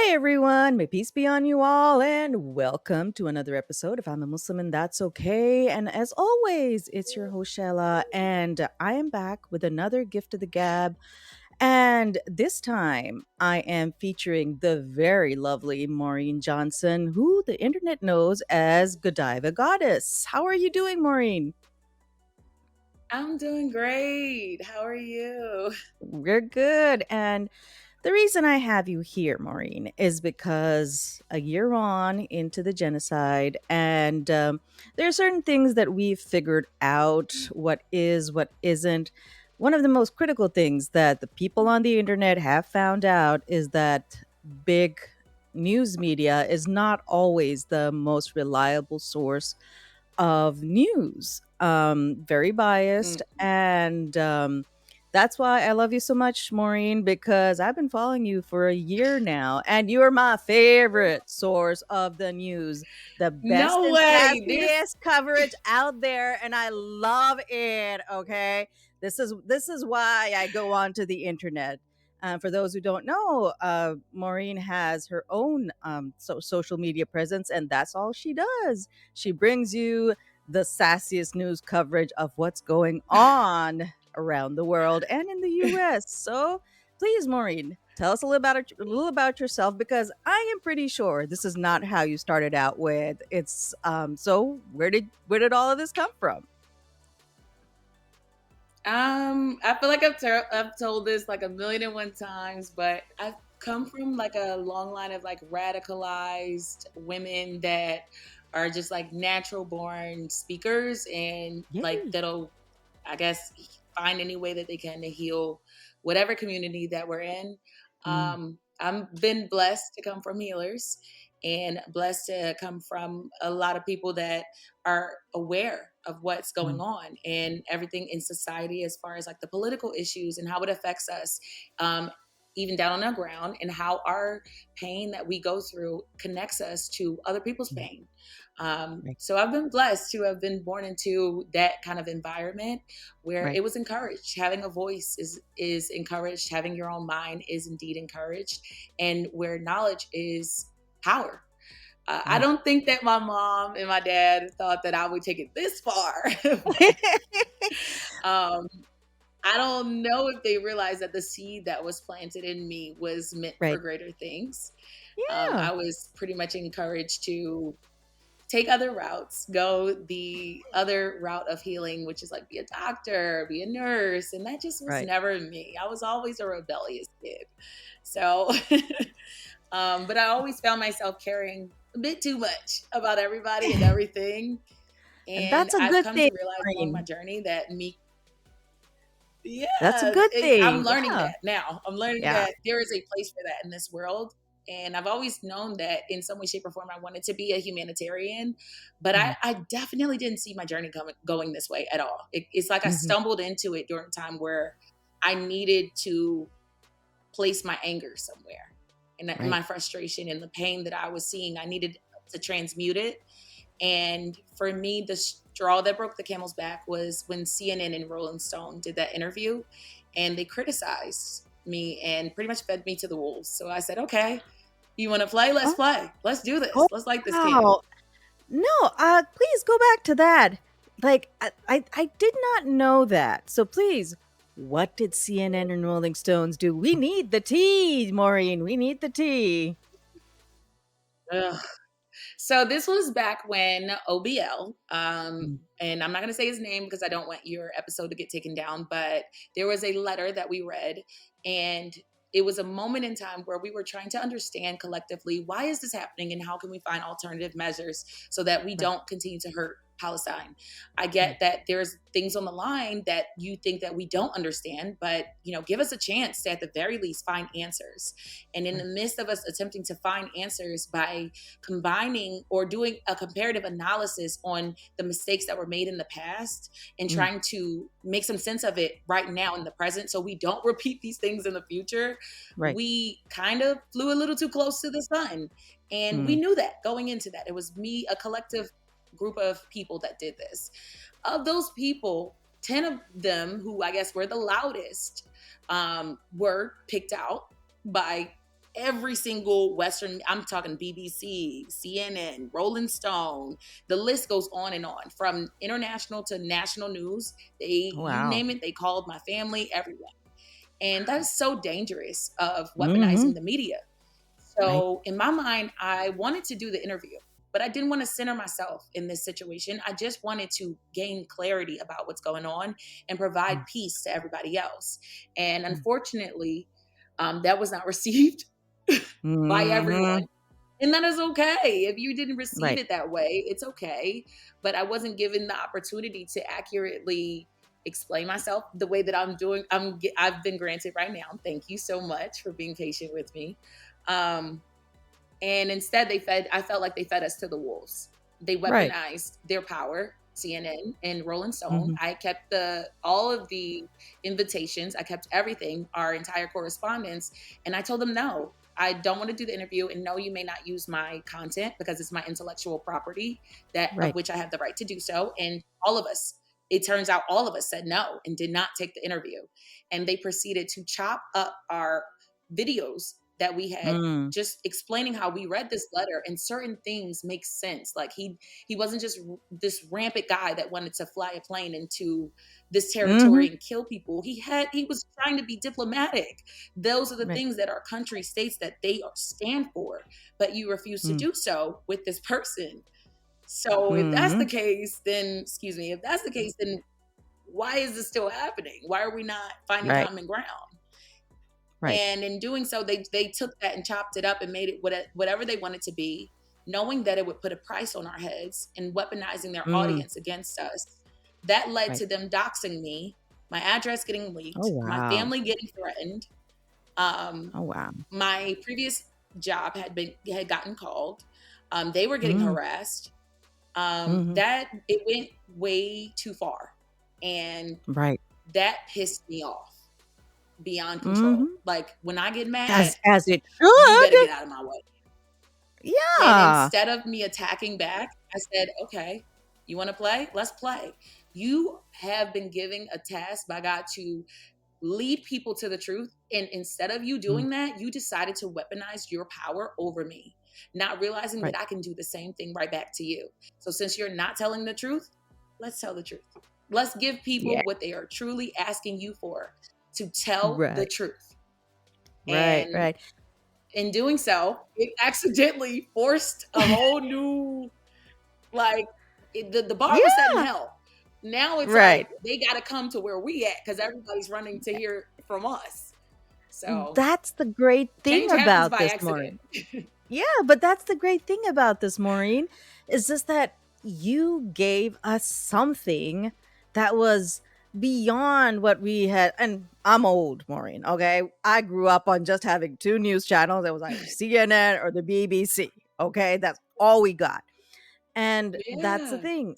Hey everyone, may peace be on you all, and welcome to another episode of I'm a Muslim and That's Okay. And as always, it's your host Shella, and I am back with another gift of the gab. And this time, I am featuring the very lovely Maureen Johnson, who the internet knows as Godiva Goddess. How are you doing, Maureen? I'm doing great. How are you? We're good. And the reason I have you here, Maureen, is because a year on into the genocide, and there are certain things that we've figured out what is, what isn't. One of the most critical things that the people on the internet have found out is that big news media is not always the most reliable source of news. Very biased. Mm. And that's why I love you so much, Maureen, because I've been following you for a year now, and you're my favorite source of the news. The best No and way. sassiest coverage out there, and I love it. Okay. This is why I go onto the internet. For those who don't know, Maureen has her own social media presence, and that's all she does. She brings you the sassiest news coverage of what's going on around the world and in the US. So please, Maureen, tell us a little about yourself, because I am pretty sure this is not how you started out with. It's so where did all of this come from? I feel like I've told this like a million and one times, but I've come from like a long line of like radicalized women that are just like natural born speakers and like Yay. that'll, I guess, find any way that they can to heal whatever community that we're in. Mm, I've been blessed to come from healers and blessed to come from a lot of people that are aware of what's going mm, on and everything in society as far as like the political issues and how it affects us, even down on the ground, and how our pain that we go through connects us to other people's mm, pain. right, So I've been blessed to have been born into that kind of environment where right. it was encouraged. Having a voice is encouraged. Having your own mind is indeed encouraged, and where knowledge is power. I Mm. don't think that my mom and my dad thought that I would take it this far. um, I don't know if they realized that the seed that was planted in me was meant for Right. greater things. Yeah. I was pretty much encouraged to take other routes, go the other route of healing, which is like be a doctor, be a nurse. And that just was Right. never me. I was always a rebellious kid. So, but I always found myself caring a bit too much about everybody and everything. And And that's a I've good come thing, to realize along my Maureen. journey that That's a yeah, good I'm thing. learning Yeah. that now. I'm learning Yeah. that there is a place for that in this world. And I've always known that in some way, shape, or form, I wanted to be a humanitarian, but Mm, I definitely didn't see my journey going this way at all. It's like I mhm, stumbled into it during a time where I needed to place my anger somewhere and right. my frustration and the pain that I was seeing. I needed to transmute it. And for me, the straw that broke the camel's back was when CNN and Rolling Stone did that interview and they criticized me and pretty much fed me to the wolves. So I said, okay, you want to play? Let's Oh, play. Let's do oh, this. Let's light this wow. candle. No, please go back to that. Like, I did not know that. So please, what did CNN and Rolling Stones do? We need the tea, Maureen. We need the tea. Ugh. So this was back when OBL, Mm, and I'm not going to say his name because I don't want your episode to get taken down, but there was a letter that we read, and it was a moment in time where we were trying to understand collectively why is this happening and how can we find alternative measures so that we right. don't continue to hurt Palestine. I Mm, get that there's things on the line that you think that we don't understand, but give us a chance to at the very least find answers. And in the right. midst of us attempting to find answers by combining or doing a comparative analysis on the mistakes that were made in the past and Mm, trying to make some sense of it right now in the present so we don't repeat these things in the future, right. we kind of flew a little too close to the sun. And we Mm, knew that going into that. It was me, a collective group of people that did this. Of those people, 10 of them, who I guess were the loudest, were picked out by every single Western, I'm talking BBC, CNN, Rolling Stone, the list goes on and on, from international to national news. You Wow. name it, they called my family, everyone. And that is so dangerous of Mm-hmm. weaponizing the media. Right. So in my mind, I wanted to do the interview, but I didn't want to center myself in this situation. I just wanted to gain clarity about what's going on and provide peace to everybody else. And unfortunately, that was not received by Mm-hmm. everyone. And that is okay. If you didn't receive Right. it that way, it's okay. But I wasn't given the opportunity to accurately explain myself the way that I'm doing. I've been granted right now. Thank you so much for being patient with me. Um, and instead, I felt like they fed us to the wolves. They Right. weaponized their power, CNN and Rolling Stone. Mm-hmm. I kept all of the invitations. I kept everything, our entire correspondence. And I told them, no, I don't want to do the interview. And no, you may not use my content because it's my intellectual property, that of Right. which I have the right to do so. And all of us, it turns out all of us said no and did not take the interview. And they proceeded to chop up our videos that we had, Mm. just explaining how we read this letter and certain things make sense. Like he wasn't just this rampant guy that wanted to fly a plane into this Mm-hmm. territory and kill people. He was trying to be diplomatic. Those are the Right. things that our country states that they stand for, but you refuse to Mm. do so with this person. So if that's Mm-hmm. the case, then excuse me, if that's the case, then why is this still happening? Why are we not finding Right. common ground? Right. And in doing so, they took that and chopped it up and made it whatever they wanted to be, knowing that it would put a price on our heads and weaponizing their Mm. audience against us. That led Right. to them doxing me, my address getting Oh leaked, my wow. family getting threatened. Um, Oh wow. my previous job had gotten called. They were getting Mm. harassed. Mm-hmm. That it went way too far, and Right. that pissed me off beyond control. Mm-hmm. Like when I get mad, As it you better should. get out of my way. And Yeah. instead of me attacking back, I said, okay, you want to play? Let's play. You have been given a task by God to lead people to the truth. And instead of you Mm. doing that, you decided to weaponize your power over me, not realizing Right. that I can do the same thing right back to you. So since you're not telling the truth, let's tell the truth. Let's give Yeah. people what they are truly asking you for, to tell the Right. truth. Right. And Right. in doing so, it accidentally forced a whole new, like, the bar was set in Yeah. hell. Now it's like Right. they got to come to where we at because everybody's running to hear from us. So That's the great thing change happens about by this, accident. Maureen. Yeah, but that's the great thing about this, Maureen, is just that you gave us something that was beyond what we had. And I'm old, Maureen. Okay. I grew up on just having two news channels. It was either CNN or the BBC. Okay. That's all we got. And that's the Yeah. thing.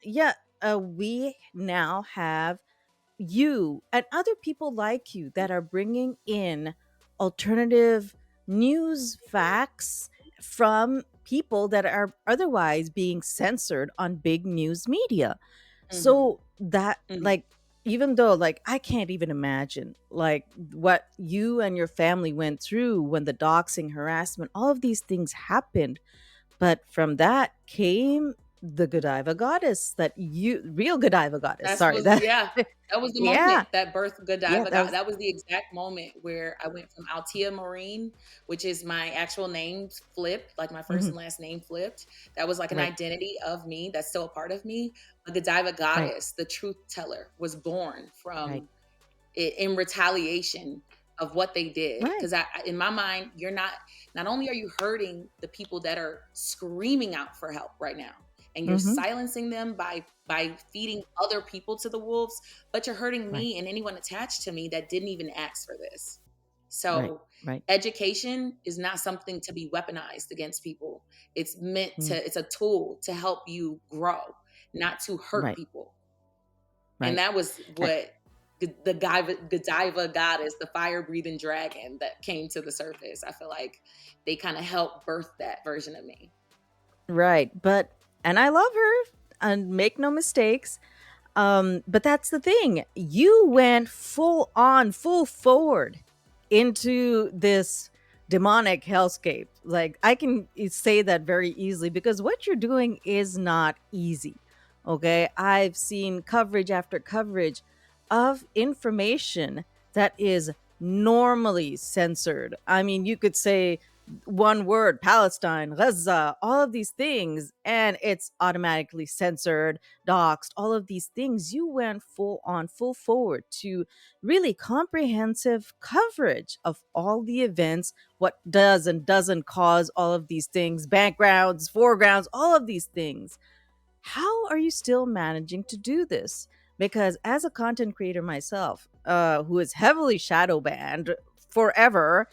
Yeah. We now have you and other people like you that are bringing in alternative news facts from people that are otherwise being censored on big news media. Hmm. So that, Hmm. like, even though, like, I can't even imagine like what you and your family went through when the doxing, harassment, all of these things happened, but from that came the Godiva goddess, that you real Godiva goddess, That's sorry, was that yeah. That was the yeah. moment that birthed Yeah, Godiva. that was That was the exact moment where I went from Altia Maureen, which is my actual name, flipped, like my first mhm, and last name flipped. That was like an right, identity of me. That's still a part of me. The Godiva right, goddess, the truth teller, was born right, from it in retaliation of what they did. right, Because in my mind, not only are you hurting the people that are screaming out for help right now, and you're mhm, silencing them by feeding other people to the wolves, but you're hurting right, me and anyone attached to me that didn't even ask for this. right, So right, education is not something to be weaponized against people. mm, It's a tool to help you grow, not to hurt right, people. And right, that was right, what the Godiva goddess, the fire breathing dragon that came to the surface. I feel like they kind of helped birth that version of me. right. But and I love her, and make no mistakes. But that's the thing. You went full on, full forward into this demonic hellscape. Like, I can say that very easily because what you're doing is not easy. Okay, I've seen coverage after coverage of information that is normally censored. I mean, you could say one word, Palestine, Gaza, all of these things, and it's automatically censored, doxed, all of these things. You went full on, full forward to really comprehensive coverage of all the events, what does and doesn't cause all of these things, backgrounds, foregrounds, all of these things. How are you still managing to do this? Because as a content creator myself, who is heavily shadow banned forever,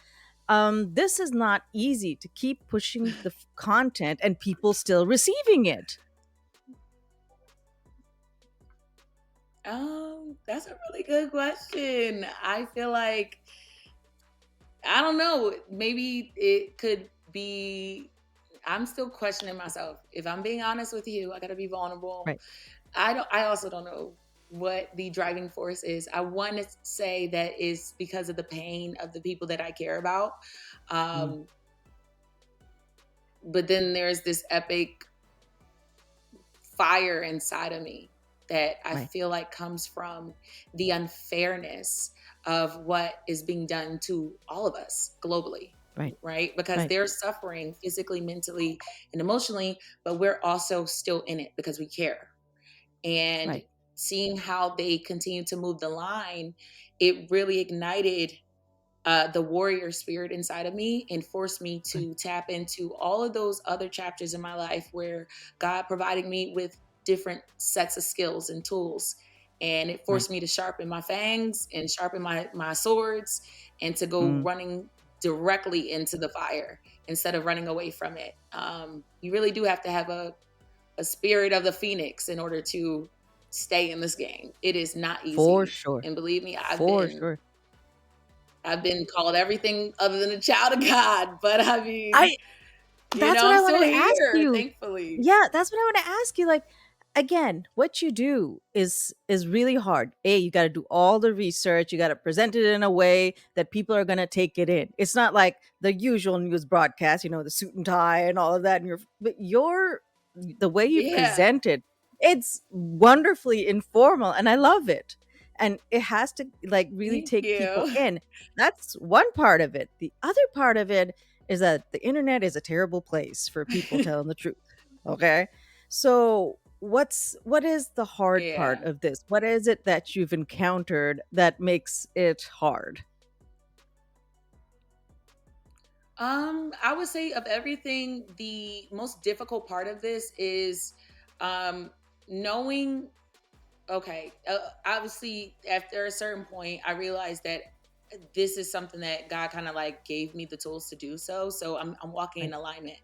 this is not easy to keep pushing the content and people still receiving it. That's a really good question. I feel like, I don't know, maybe it could be, I'm still questioning myself. If I'm being honest with you, I got to be vulnerable. Right. I also don't know what the driving force is. I want to say that is because of the pain of the people that I care about. Mm, Um, but then there's this epic fire inside of me that I right. feel like comes from the unfairness of what is being done to all of us globally, Right. right? Because Right. they're suffering physically, mentally, and emotionally, but we're also still in it because we care. And Right. seeing how they continue to move the line, it really ignited the warrior spirit inside of me and forced me Right. to tap into all of those other chapters in my life where God provided me with different sets of skills and tools. And it Right. forced me to sharpen my fangs and sharpen my swords and to go Mm. running directly into the fire instead of running away from it. You really do have to have a spirit of the phoenix in order to stay in this game. It is not For easy. sure. And believe me, For sure. I've been called everything other than a child of God, but I mean, I That's what I'm I still wanted to ask here, you. thankfully. Yeah, that's what I want to ask you. Like, again, what you do is really hard. You got to do all the research. You got to present it in a way that people are going to take it in. It's not like the usual news broadcast, the suit and tie and all of that. And the way you Yeah, present it, it's wonderfully informal, and I love it. And it has to like really thank take people you. in. That's one part of it. The other part of it is that the internet is a terrible place for people telling the truth. Okay. So what is the hard part Yeah. of this? What is it that you've encountered that makes it hard? I would say of everything, the most difficult part of this is um knowing, okay, obviously after a certain point I realized that this is something that God kind of like gave me the tools to do so. So I'm walking in Right. alignment.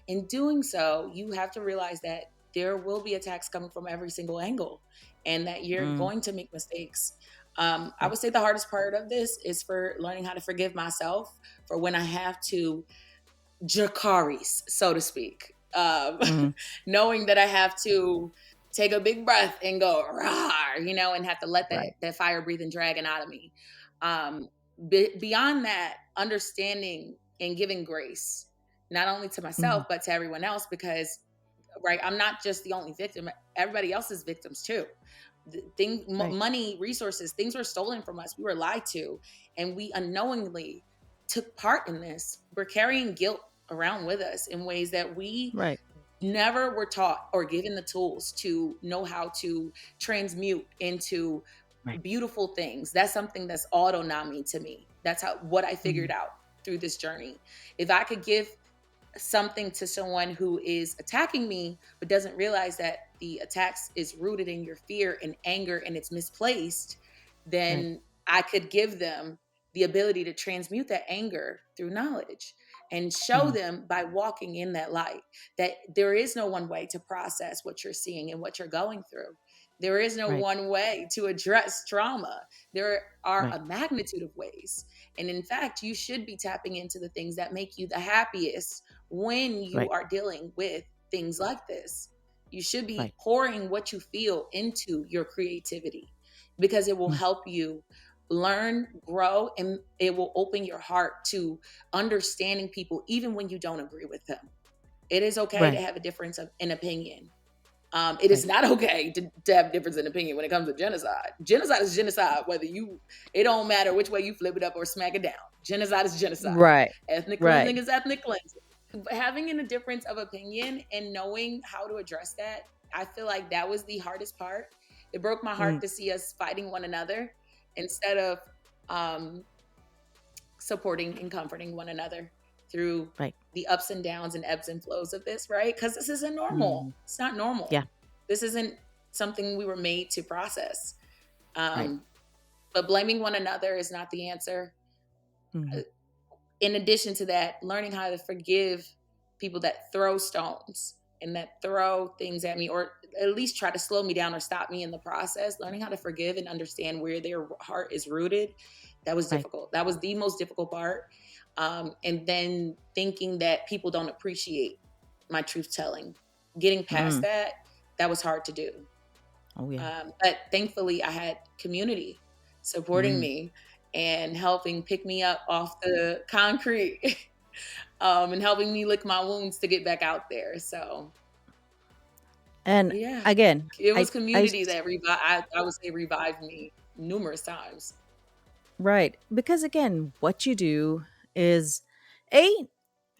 In doing so, you have to realize that there will be attacks coming from every single angle and that you're Mm, going to make mistakes. I right. would say the hardest part of this is for learning how to forgive myself for when I have to Jakaris, so to speak. Mm, Knowing that I have to take a big breath and go, rawr, and have to let that, right. that fire breathing dragon out of me. Um, Beyond that, understanding and giving grace, not only to Mm, myself, but to everyone else, because, right, I'm not just the only victim, everybody else is victims too. right. Money, resources, things were stolen from us. We were lied to, and we unknowingly took part in this. We're carrying guilt around with us in ways that we Right. never were taught or given the tools to know how to transmute into Right. beautiful things. That's something that's autonomy to me. That's how what I figured Mm, out through this journey. If I could give something to someone who is attacking me but doesn't realize that the attacks is rooted in your fear and anger and it's misplaced, right. then I could give them the ability to transmute that anger through knowledge and show Mm, them by walking in that light that there is no one way to process what you're seeing and what you're going through. There is no right. one way to address trauma. There are Right. a magnitude of ways. And in fact, you should be tapping into the things that make you the happiest when you Right. are dealing with things like this. You should be Right. pouring what you feel into your creativity because it will Mm, help you, learn, grow, and it will open your heart to understanding people even when you don't agree with them. It is okay to Right. have a difference of an opinion. It is Right. not okay to have difference in opinion when it comes to genocide. Genocide is genocide, whether you, it don't matter which way you flip it up or smack it down. Genocide is genocide. Right. Ethnic Right. cleansing is ethnic cleansing. Having a difference of opinion and knowing how to address that, I feel like that was the hardest part. It broke my heart Mm, to see us fighting one another instead of um, supporting and comforting one another through right. the ups and downs and ebbs and flows of this, right? Because this isn't normal. Mm, It's not normal. yeah. This isn't something we were made to process. Right. Um, but blaming one another is not the answer. Hmm. In addition to that, learning how to forgive people that throw stones and that throw things at me, or at least try to slow me down or stop me in the process, learning how to forgive and understand where their heart is rooted, that was Right. difficult. That was the most difficult part. And then thinking that people don't appreciate my truth telling, getting past Mm. that, that was hard to do. Oh yeah. But thankfully, I had community supporting Mm. me and helping pick me up off the concrete, and helping me lick my wounds to get back out there. So, And yeah, again, it was I community that I would say revived me numerous times. right, because again, what you do is a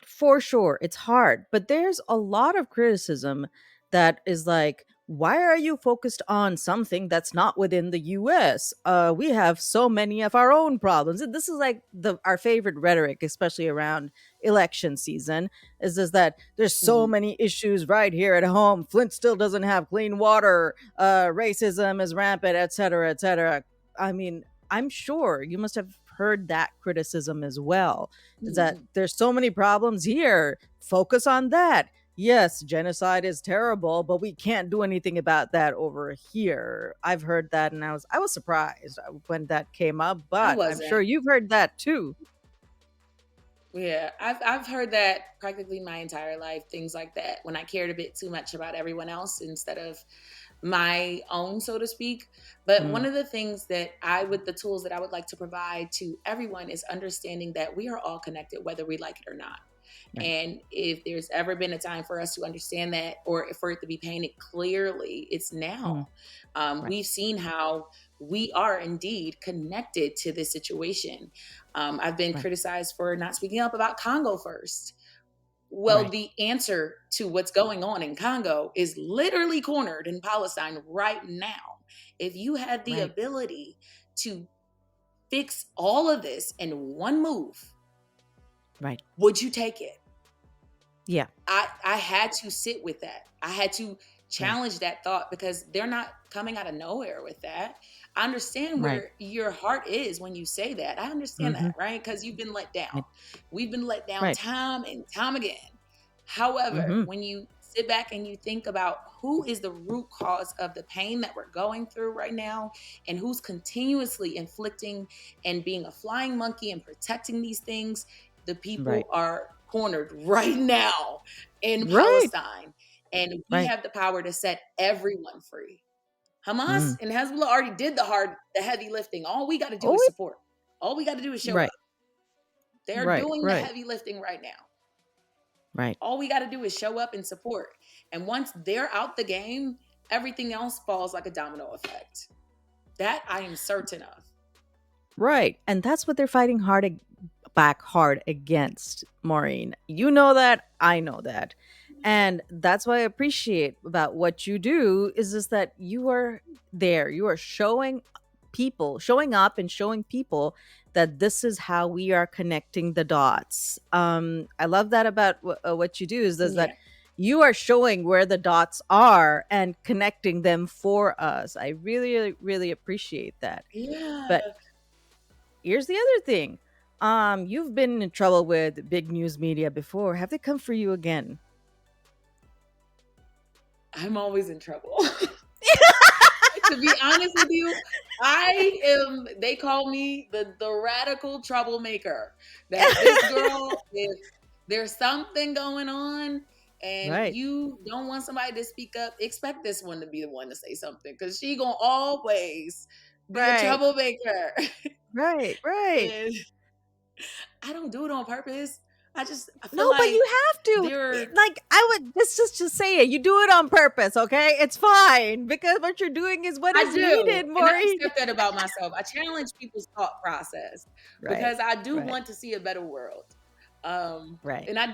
for sure it's hard, but there's a lot of criticism that is like, why are you focused on something that's not within the US? We have so many of our own problems. And this is like the our favorite rhetoric, especially around election season, is that there's so Mhm. many issues right here at home. Flint still doesn't have clean water, racism is rampant, etc., etc. I mean, I'm sure you must have heard that criticism as well, is that Mhm. there's so many problems here. Focus on that. Yes, genocide is terrible, but we can't do anything about that over here. I've heard that, and I was surprised when that came up, I but I'm wasn't. sure you've heard that too. Yeah, I've heard that practically my entire life, things like that, when I cared a bit too much about everyone else instead of my own, so to speak. But one Mm, of the things that the tools that I would like to provide to everyone is understanding that we are all connected, whether we like it or not. right. And if there's ever been a time for us to understand that, or for it to be painted clearly, it's Mm, now. right. We've seen how we are indeed connected to this situation. I've been Right. criticized for not speaking up about Congo first. Well, Right. the answer to what's going on in Congo is literally cornered in Palestine right now. If you had the Right. ability to fix all of this in one move, Right. would you take it? Yeah. I had to sit with that. I had to Right. challenge that thought because they're not coming out of nowhere with that. I understand Right. where your heart is when you say that. I understand Mm-hmm. that, right? Because you've been let down. Right. We've been let down Right. time and time again. However, Mm-hmm. when you sit back and you think about who is the root cause of the pain that we're going through right now and who's continuously inflicting and being a flying monkey and protecting these things, the Right. people are cornered right now in Right. Palestine. And we Right. have the power to set everyone free. Hamas Mm. and Hezbollah already did the heavy lifting. All we got to do Oh, is support. All we got to do is show up. right. They're Right. doing the Right. heavy lifting right now. Right. All we got to do is show up and support. And once they're out the game, everything else falls like a domino effect. That I am certain of. Right. And that's what they're fighting back hard against, Maureen. You know that, I know that. And that's what I appreciate about what you do is just that you are there. You are showing up and showing people that this is how we are connecting the dots. I love that about what you do is that Yeah. you are showing where the dots are and connecting them for us. I really, really appreciate that. Yeah. But here's the other thing. You've been in trouble with big news media before. Have they come for you again? I'm always in trouble. To be honest with you, they call me the radical troublemaker. That this girl, if there's something going on and Right. you don't want somebody to speak up, expect this one to be the one to say something because she gonna always be a Right. troublemaker. Right. Right. And I don't do it on purpose. I feel No, but like you have to. there Like, I would just say it. You do it on purpose, okay? It's fine because what you're doing is what I is do, needed, and I Maureen. accept that about myself. I challenge people's thought process Right. because I do Right. want to see a better world. Right. And I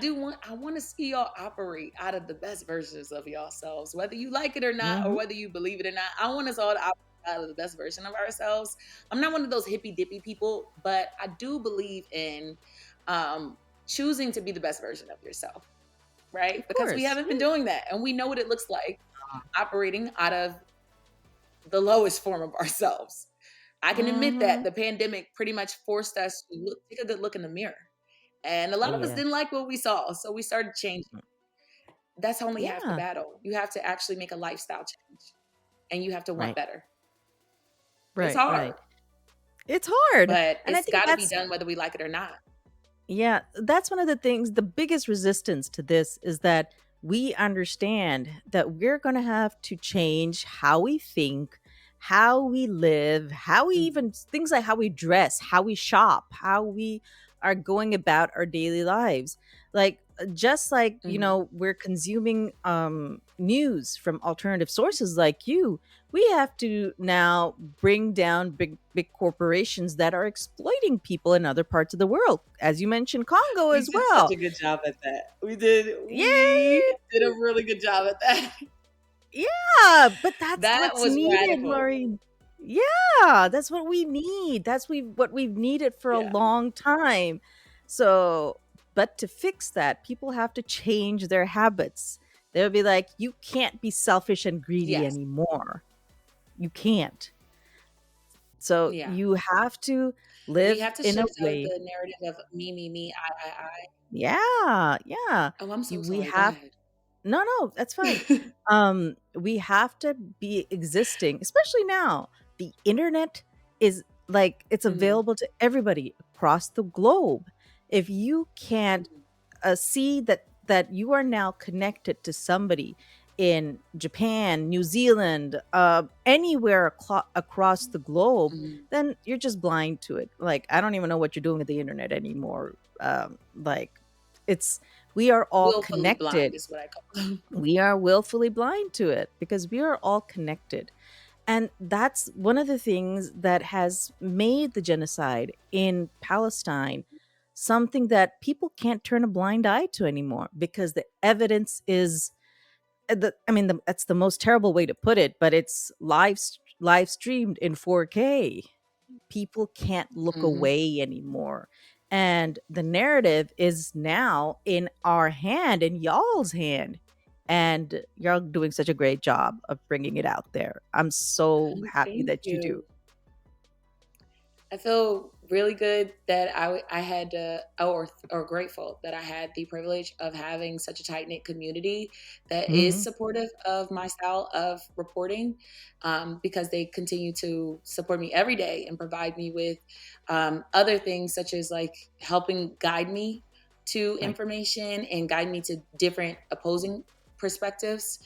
want to see y'all operate out of the best versions of yourselves, whether you like it or not, or Mhm. whether you believe it or not. I want us all to operate out of the best version of ourselves. I'm not one of those hippy dippy people, but I do believe in um, choosing to be the best version of yourself, right? Of Because we course. haven't been doing that, and we know what it looks like operating out of the lowest form of ourselves. I can admit that Mhm. the pandemic pretty much forced us to take a good look in the mirror. And a lot Oh, of us yeah. didn't like what we saw. So we started changing. That's only half the Yeah. battle. You have to actually make a lifestyle change and you have to want Right. better. It's Right. hard, Right. It's hard. but And I it's think got to be that's done whether we like it or not. Yeah, that's one of the things. The biggest resistance to this is that we understand that we're going to have to change how we think, how we live, how we Mhm. even things like how we dress, how we shop, how we are going about our daily lives. Like just like, Mhm. we're consuming news from alternative sources like you, we have to now bring down big corporations that are exploiting people in other parts of the world, as you mentioned Congo We as did such well. a good job at that. We Yay! did a really good job at that. Yeah, but that's That what's was needed, radical. Maureen. Yeah, that's what we need. What we've needed for a Yeah. long time. So, but to fix that, people have to change their habits. They'll be like, you can't be selfish and greedy Yes. anymore. You can't. So Yeah. you have to We live have to in a shift out of way. the narrative of me, I. Yeah, yeah. Oh, I'm so We sorry. Go have ahead. no, that's fine. We have to be existing, especially now. The internet is like it's Mhm. available to everybody across the globe. If you can't Mhm. see that you are now connected to somebody in Japan, New Zealand, anywhere across the globe, Mhm. then you're just blind to it. Like I don't even know what you're doing with the internet anymore. Like it's we are all Willfully connected. blind is what I call them. We are willfully blind to it because we are all connected. And that's one of the things that has made the genocide in Palestine something that people can't turn a blind eye to anymore because the evidence is that's the most terrible way to put it, but it's live streamed in 4K. People can't look Mhm. away anymore. And the narrative is now in our hand, in y'all's hand. And y'all doing such a great job of bringing it out there. I'm so happy Thank that you do. you. I feel really good that I had or grateful that I had the privilege of having such a tight knit community that is Mhm. supportive of my style of reporting, because they continue to support me every day and provide me with other things such as like helping guide me to Right. information and guide me to different opposing perspectives.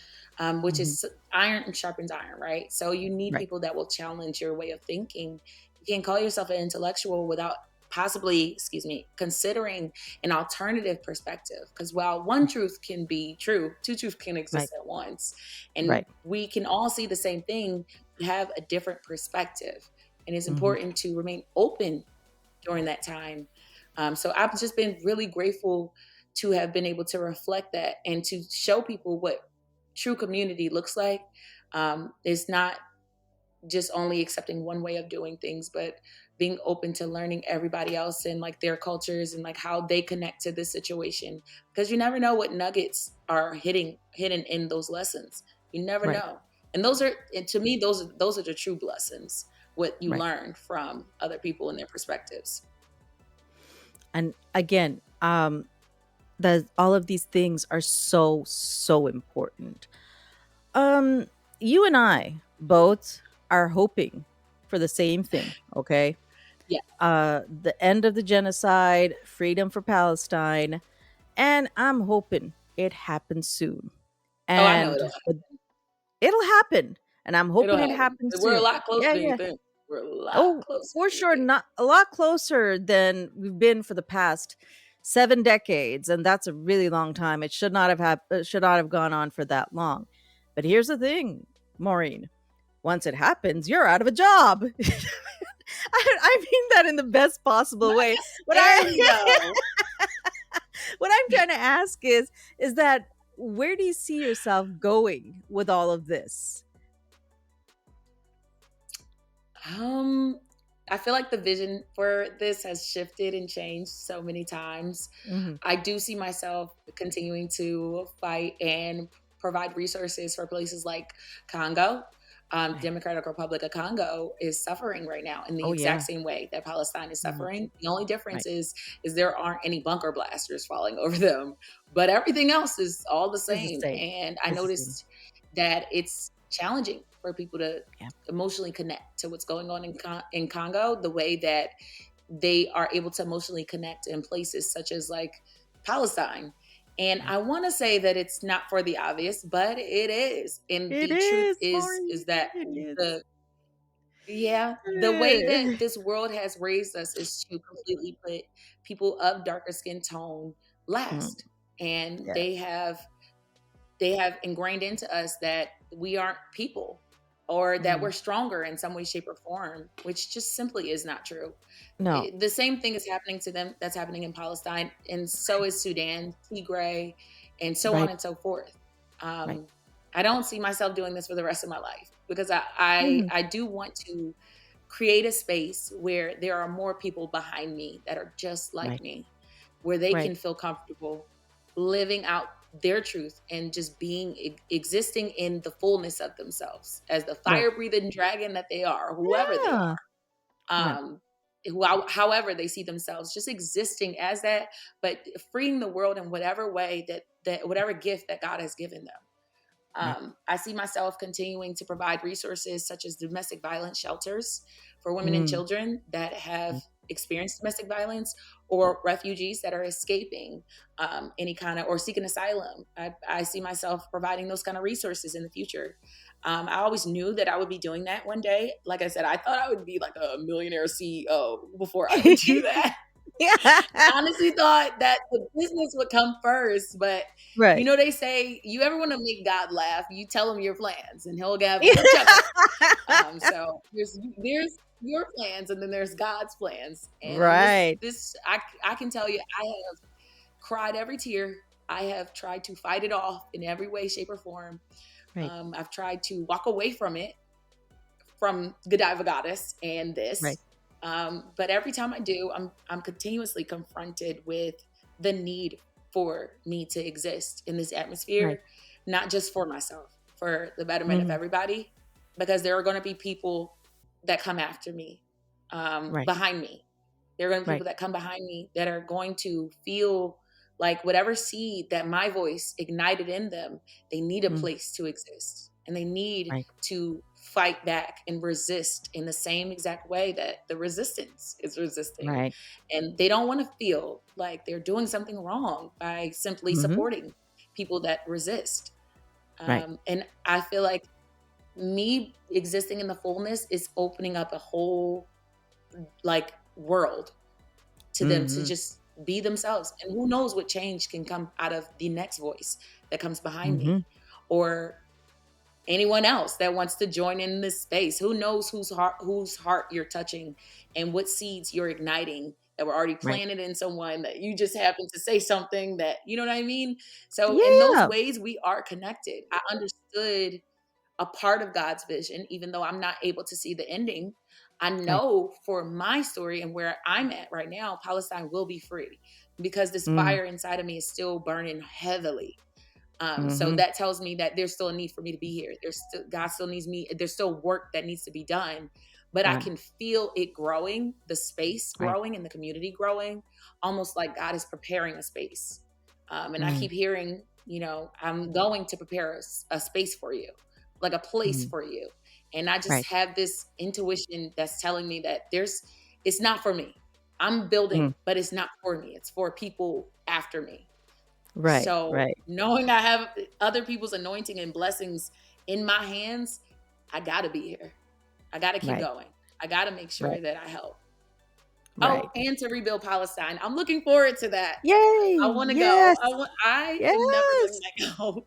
Which Mhm. is iron sharpens iron, right? So you need Right. people that will challenge your way of thinking. You can call yourself an intellectual without possibly, excuse me, considering an alternative perspective. Because while one truth can be true, two truths can Right. exist at once. And Right. we can all see the same thing, but have a different perspective. And it's Mhm. important to remain open during that time. So I've just been really grateful to have been able to reflect that and to show people what true community looks like. It's not just only accepting one way of doing things, but being open to learning everybody else and like their cultures and like how they connect to this situation. Because you never know what nuggets are hidden in those lessons. You never Right. know. And to me, those are the true blessings, what you Right. learn from other people and their perspectives. And again, that all of these things are so important. Um, you and I both are hoping for the same thing, okay? Yeah. The end of the genocide, freedom for Palestine, and I'm hoping it happens soon. Oh, I know And it'll happen, and I'm hoping it'll it happen. happens We're a soon. lot closer Yeah, than you yeah. think. We're a lot Oh, closer for than you sure, think. not a lot closer than we've been for the past 7 decades, and that's a really long time. It should not have should not have gone on for that long. But here's the thing, Maureen, once it happens, you're out of a job. I mean that in the best possible Not way. What necessarily though. what I'm trying to ask is that where do you see yourself going with all of this? Um, I feel like the vision for this has shifted and changed so many times. Mhm. I do see myself continuing to fight and provide resources for places like Congo. Right. Democratic Republic of Congo is suffering right now in the Oh exact yeah. same way that Palestine is Mhm. suffering. The only difference Right. is there aren't any bunker blasters falling over them, but everything else is all the It's the same. same. And I It's the same. noticed that it's challenging for people to Yeah. emotionally connect to what's going on in Congo the way that they are able to emotionally connect in places such as like Palestine. And Right. I want to say that it's not for the obvious, but it is. And It the truth is, is Maureen. that It is. the yeah, the way that this world has raised us is to completely put people of darker skin tone Mm, last. And yeah. they have ingrained into us that we aren't people or that we're Mm. stronger in some way, shape, or form, which just simply is not true. No. The same thing is happening to them that's happening in Palestine, and so is Sudan, Tigray, and so on Right. and so forth. Right. Um, I don't see myself doing this for the rest of my life because I Mhm. I do want to create a space where there are more people behind me that are just like Right. me, where they Right. can feel comfortable living out their truth and just being existing in the fullness of themselves as the Right. fire breathing dragon that they are, whoever they Yeah. are. Right. However they see themselves, just existing as that, but freeing the world in whatever way that whatever gift that God has given them. Right. I see myself continuing to provide resources such as domestic violence shelters for women and Mm. children that have Right. experienced domestic violence or refugees that are escaping any kind of or seeking asylum. I see myself providing those kind of resources in the future. I always knew that I would be doing that one day. Like I said, I thought I would be like a millionaire CEO before I would do that. Yeah. Honestly thought that the business would come first, but you Right. know, they say you ever want to make God laugh, you tell him your plans and he'll chuckle. So there's your plans and then there's God's plans. And in Right. I can tell you I have cried every tear. I have tried to fight it off in every way, shape, or form. Right. I've tried to walk away from it, from Godiva Goddess and Right. this. But every time I do, I'm continuously confronted with the need for me to exist in this Right. atmosphere, not just for myself, for the betterment of Mhm. everybody, because there are going to be people that come after me, Right. behind me. There are going to be Right. people that come behind me that are going to feel like whatever seed that my voice ignited in them, they need a Mm. place to exist and they need Right. to fight back and resist in the same exact way that the resistance is resisting. Right. And they don't want to feel like they're doing something wrong by simply Mhm. supporting people that resist. Right. And I feel like me existing in the fullness is opening up a whole like world to them to Mhm. just be themselves. And who knows what change can come out of the next voice that comes behind Mhm. me or anyone else that wants to join in this space. Who knows whose heart you're touching and what seeds you're igniting that were already Right. planted in someone that you just happen to say something that you know what I mean? So in those Yeah. ways we are connected. I understood a part of God's vision, even though I'm not able to see the ending. I Right. know for my story and where I'm at right now, Palestine will be free because this Mm. fire inside of me is still burning heavily. So Mhm. that tells me that there's still a need for me to be here. God still needs me. There's still work that needs to be done, but I Done. can feel it growing, the space Right. growing and the community growing, almost like God is preparing a space. And I Mm. keep hearing, you know, I'm going to prepare a space for you, like a place Mm. for you. And I just Right. have this intuition that's telling me that it's not for me. I'm Mm. building, but it's not for me. It's for people after me. Right. So Right. knowing I have other people's anointing and blessings in my hands, I gotta be here. I gotta keep Right. going. I got to make sure Right. that I help. Oh, Right. and to rebuild Palestine. I'm looking forward to that. I Yay! want to go. Yes. I am never Yes. letting that go.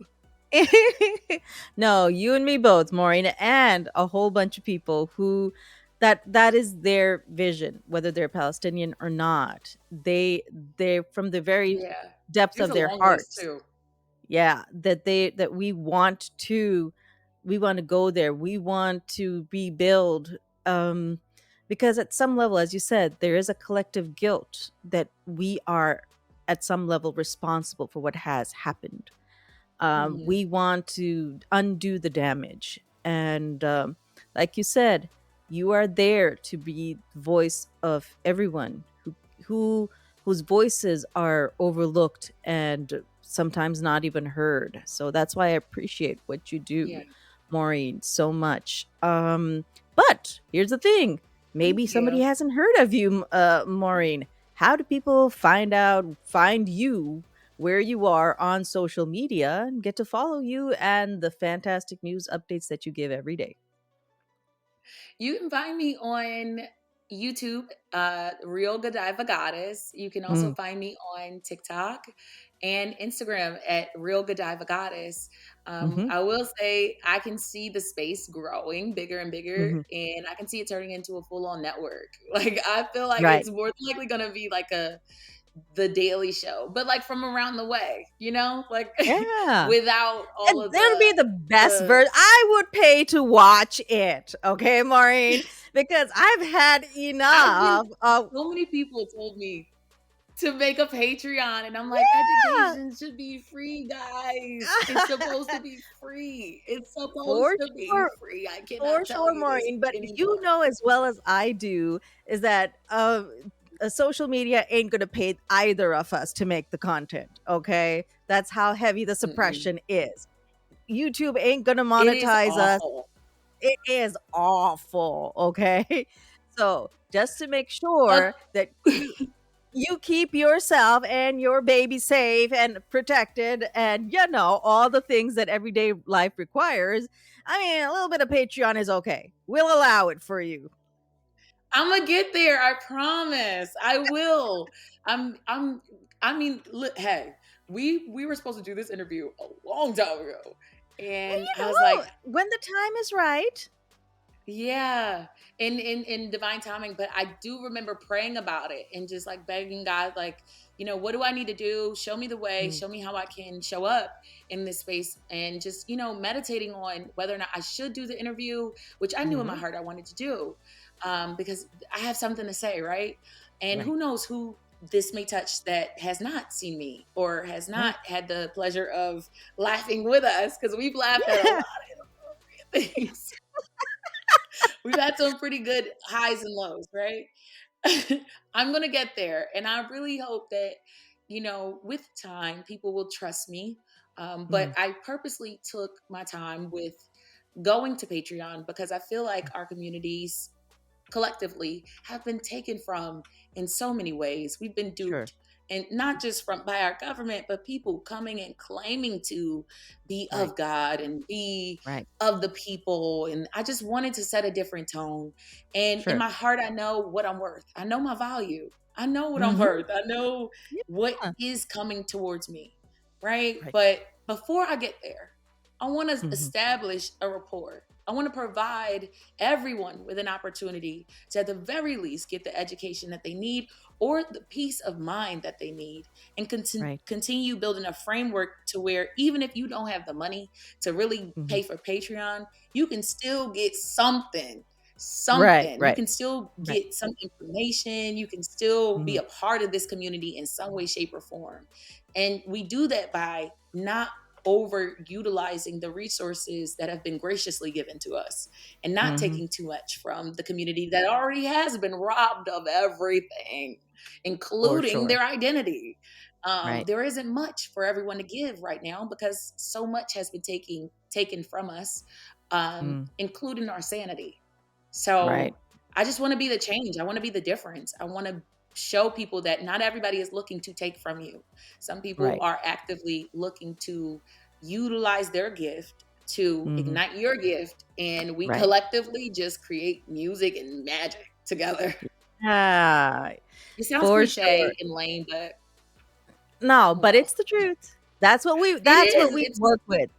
No, you and me both, Maureen, and a whole bunch of people who that is their vision, whether they're Palestinian or not. They from the very Yeah. depths There's of a their long list hearts, too. yeah, that we want to go there. We want to rebuild, um because at some level, as you said, there is a collective guilt that we are at some level responsible for what has happened. Mhm. We want to undo the damage. And like you said, you are there to be the voice of everyone who whose voices are overlooked and sometimes not even heard. So that's why I appreciate what you Yeah. do, Maureen, so much. But here's the thing. Maybe Thank somebody you. hasn't heard of you, Maureen. How do people find you where you are on social media and get to follow you and the fantastic news updates that you give every day? You can find me on YouTube, Real Godiva Goddess. You can also Mm, find me on TikTok and Instagram at Real Godiva Goddess. mhm, I will say I can see the space growing bigger and bigger, mhm. and I can see it turning into a full on network. Like I feel like Right. it's more than likely going to be like a the Daily Show, but like from around the way, like Yeah. without all And of it'll be the best the version. I would pay to watch it, okay, Maureen? Because I've had I've been enough of so many people told me to make a Patreon, and I'm like, yeah. education should be free, guys. It's supposed to be free. It's supposed For to be sure. free. I For cannot tell sure, you this Maureen. But you anymore. know as well as I do is that social media ain't gonna pay either of us to make the content. Okay, that's how heavy the Mm-mm. suppression is. YouTube ain't gonna It is monetize us. awful. It is awful. Okay, so just to make Uh, sure that you keep yourself and your baby safe and protected and all the things that everyday life requires. I mean, a little bit of Patreon is okay. We'll allow it for you. I'm gonna get there. I promise. I will. I'm. I mean, look, hey, we were supposed to do this interview a long time ago, Well, and I was like, when the time is right. yeah, in divine timing. But I do remember praying about it and just like begging God, like, what do I need to do? Show me the way, Mm, show me how I can show up in this space, and just, meditating on whether or not I should do the interview, which I knew in my mhm, heart I wanted to do. Because I have something to say, right? And right, who knows who this may touch that has not seen me or has right. not had the pleasure of laughing with us, because we've laughed at a lot Yeah. of things. We've had some pretty good highs and lows, right? I'm going to get there. And I really hope that, with time, people will trust me. But Mhm, I purposely took my time with going to Patreon because I feel like mm, our communities collectively have been taken from in so many ways. We've been sure. duped, and not just from by our government, but people coming and claiming to be Right, of God and be right. of the people. And I just wanted to set a different tone. And in Sure. my heart, I know what I'm worth. I know my value. I know what I'm Mhm. worth. I know what Yeah. is coming towards me. Right. Right. But before I get there, I want to Mhm, establish a rapport. I want to provide everyone with an opportunity to, at the very least, get the education that they need or the peace of mind that they need, and right. continue building a framework to where even if you don't have the money to really Mhm. pay for Patreon, you can still get something. Right, Something. You right, can still right. get some information. You can still be Mhm, a part of this community in some way, shape, or form. And we do that by not overutilizing the resources that have been graciously given to us and not mhm. taking too much from the community that already has been robbed of everything, For including sure. their identity. Right. There isn't much for everyone to give right now because so much has been taken from us, Mm, including our sanity. right, So I just want to be the change. I want to be the difference. I want to show people that not everybody is looking to take from you. Some people right. are actively looking to utilize their gift to Mhm. ignite your gift, and we Right. collectively just create music and magic together. Yeah, It sounds for sure. cliche and lame, but No, oh but well. it's the truth. It That's what is. we It's work with.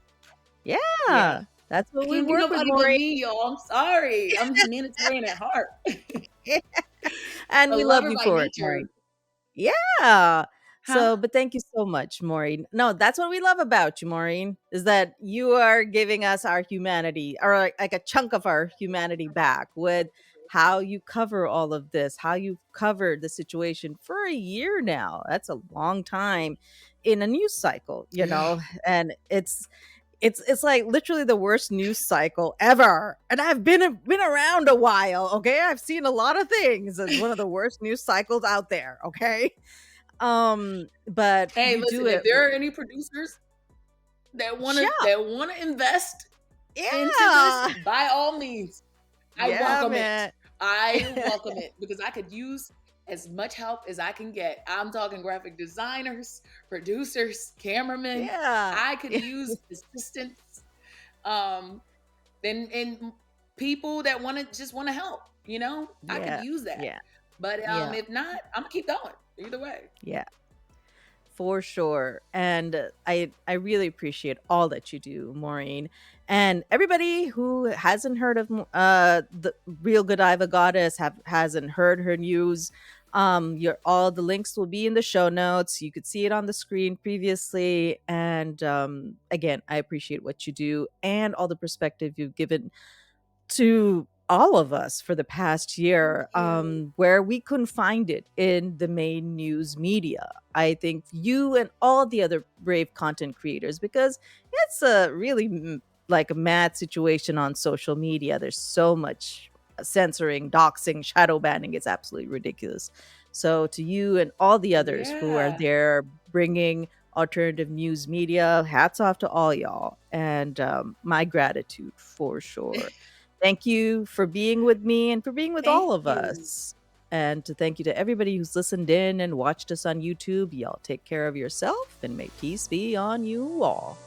yeah. Yeah, that's I what we can't be work with, nobody but Maureen. me, y'all. I'm sorry. I'm humanitarian at heart. And A we love lover you by for it, Maureen. nature. Yeah. Huh? So, but thank you so much, Maureen. No, that's what we love about you, Maureen, is that you are giving us our humanity, or like a chunk of our humanity back with how you cover all of this, how you've covered the situation for a year now. That's a long time in a news cycle, Yeah. and it's like literally the worst news cycle ever. And I've been around a while, okay? I've seen a lot of things. It's one of the worst news cycles out there, okay? But Hey, you do listen, if it there are any producers that yeah. that wanna invest into this, Yeah. by all means, I Yeah, welcome it. man. I welcome it because I could use as much help as I can get. I'm talking graphic designers, producers, cameramen. Yeah. I could use assistants, um, and people that want to help. You know, I could Yeah. use that. Yeah. But Yeah. if not, I'm gonna keep going either way. Yeah. For sure. And I really appreciate all that you do, Maureen. And everybody who hasn't heard of the Real Good Iva Goddess, hasn't heard her news, your all the links will be in the show notes. You could see it on the screen previously. And again, I appreciate what you do and all the perspective you've given to all of us for the past Thank year, you. where we couldn't find it in the main news media. I think you and all the other brave content creators, because it's a really like a mad situation on social media. There's so much censoring, doxing, shadow banning. It's absolutely ridiculous. So to you and all the others who are Yeah. there bringing alternative news media, hats off to all y'all, and my gratitude for sure. Thank you for being with me and for being with Thank all of you. us. And to thank you to everybody who's listened in and watched us on YouTube. Y'all take care of yourself and may peace be on you all.